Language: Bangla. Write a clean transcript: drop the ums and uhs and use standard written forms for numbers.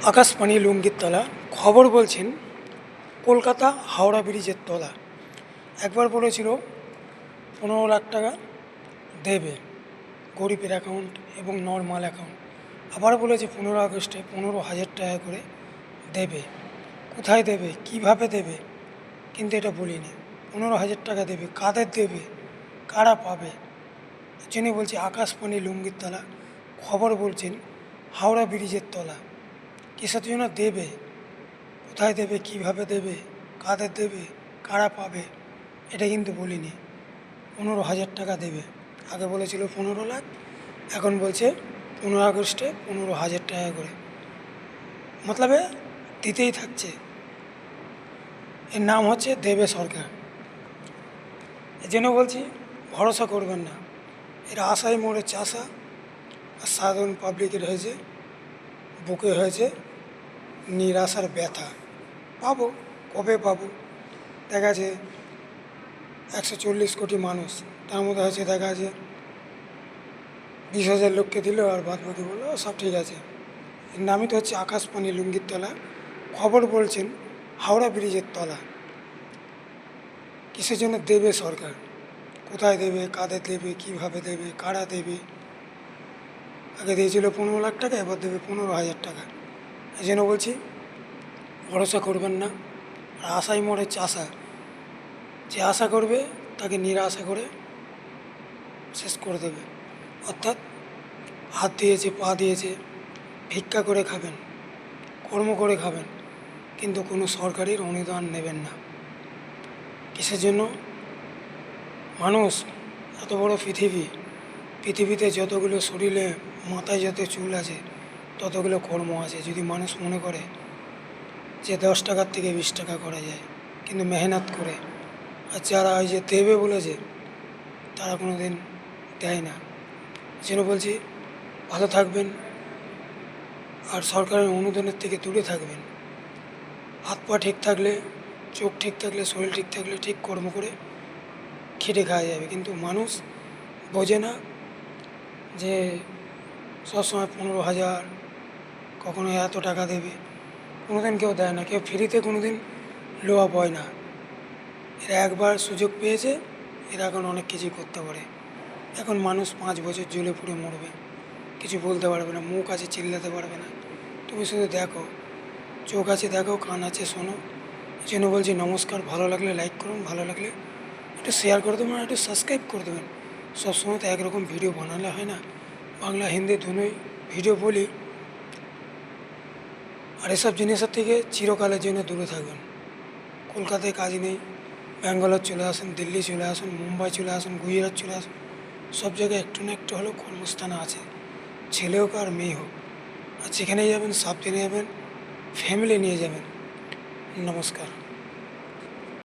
আকাশবাণী লুঙ্গির তলা খবর বলছেন কলকাতা হাওড়া ব্রিজের তলা একবার বলেছিল 15 লাখ টাকা দেবে গরিবের অ্যাকাউন্ট এবং নর্মাল অ্যাকাউন্ট। আবার বলেছে 15 আগস্টে 15,000 টাকা করে দেবে। কোথায় দেবে, কিভাবে দেবে, কিন্তু এটা বলিনি। 15,000 টাকা দেবে, কাদের দেবে, কারা পাবে, এর জন্যই বলছি আকাশবাণী লুঙ্গির তলা খবর বলছেন হাওড়া ব্রিজের তলা কিসের জন্য দেবে, কোথায় দেবে, কিভাবে দেবে, কাদের দেবে, কারা পাবে, এটা কিন্তু বলিনি। 15,000 টাকা দেবে। আগে বলেছিল 15 লাখ, এখন বলছে 15 আগস্টে 15,000 টাকা করে, মতলবে দিতেই থাকছে। এর নাম হচ্ছে দেবে সরকার। এই জন্য বলছি ভরসা করবেন না। এরা আশায় মোড়ে চাষা, আর সাধারণ পাবলিকের হয়েছে বুকে হয়েছে নিরাশার ব্যথা। পাবো, কবে পাবো? দেখা যাচ্ছে 140 কোটি মানুষ, তার মধ্যে হচ্ছে দেখা যাচ্ছে 20,000 লোককে দিল, আর বাদ বাকি বললো সব ঠিক আছে। এর নামই তো হচ্ছে আকাশবাণী লুঙ্গির তলা খবর বলছেন হাওড়া ব্রিজের তলা কিসের জন্য দেবে সরকার, কোথায় দেবে, কাদের দেবে, কিভাবে দেবে, কারা দেবে। আগে দিয়েছিল 15 লাখ টাকা, এবার দেবে 15,000 টাকা। এই জন্য বলছি ভরসা করবেন না। আর আশাই মোড়ে চাষা, যে আশা করবে তাকে নিরাশা করে শেষ করে দেবে। অর্থাৎ হাত দিয়েছে, পা দিয়েছে, ভিক্ষা করে খাবেন, কর্ম করে খাবেন, কিন্তু কোনো সরকারের অনুদান নেবেন না। কিসের জন্য? মানুষ এত বড় পৃথিবীতে যতগুলো শরীরে মাথায় যত চুল আছে ততগুলো কর্ম আছে। যদি মানুষ মনে করে যে 10 টাকার থেকে 20 টাকা করা যায়, কিন্তু মেহনত করে, আর যারা ওই যে দেবে বলেছে তারা কোনো দিন দেয় না। যেন বলছি ভালো থাকবেন, আর সরকারের অনুদানের থেকে দূরে থাকবেন। হাত পা ঠিক থাকলে, চোখ ঠিক থাকলে, শরীর ঠিক থাকলে ঠিক কর্ম করে খেটে খাওয়া যাবে। কিন্তু মানুষ বোঝে না যে সবসময় 15,000, কখনো এত টাকা দেবে, কোনো দিন কেউ দেয় না। কেউ ফ্রিতে কোনো দিন লোয়া পায় না। এরা একবার সুযোগ পেয়েছে, এরা এখন অনেক কিছুই করতে পারে। এখন মানুষ 5 বছর জ্বলে পুড়ে মরবে, কিছু বলতে পারবে না, মুখ আছে চিল্লাতে পারবে না। তুমি শুধু দেখো, চোখ আছে দেখো, কান আছে শোনো। এই জন্য বলছি নমস্কার। ভালো লাগলে লাইক করুন, ভালো লাগলে একটু শেয়ার করে দেবেন, একটু সাবস্ক্রাইব করে দেবেন। সবসময় তো একরকম ভিডিও বানালে হয় না, বাংলা হিন্দি দুটোই ভিডিও বলি। আর এসব জিনিসের থেকে চিরকালের জন্য দূরে থাকবেন। কলকাতায় কাজ নেই, ব্যাঙ্গালোর চলে আসুন, দিল্লি চলে আসুন, মুম্বাই চলে আসুন, গুজরাট চলে আসুন। সব জায়গায় একটু না একটু হলেও কর্মস্থান আছে, ছেলে হোক আর মেয়ে হোক। আর যেখানেই যাবেন সাবধানে যাবেন, ফ্যামিলি নিয়ে যাবেন। নমস্কার।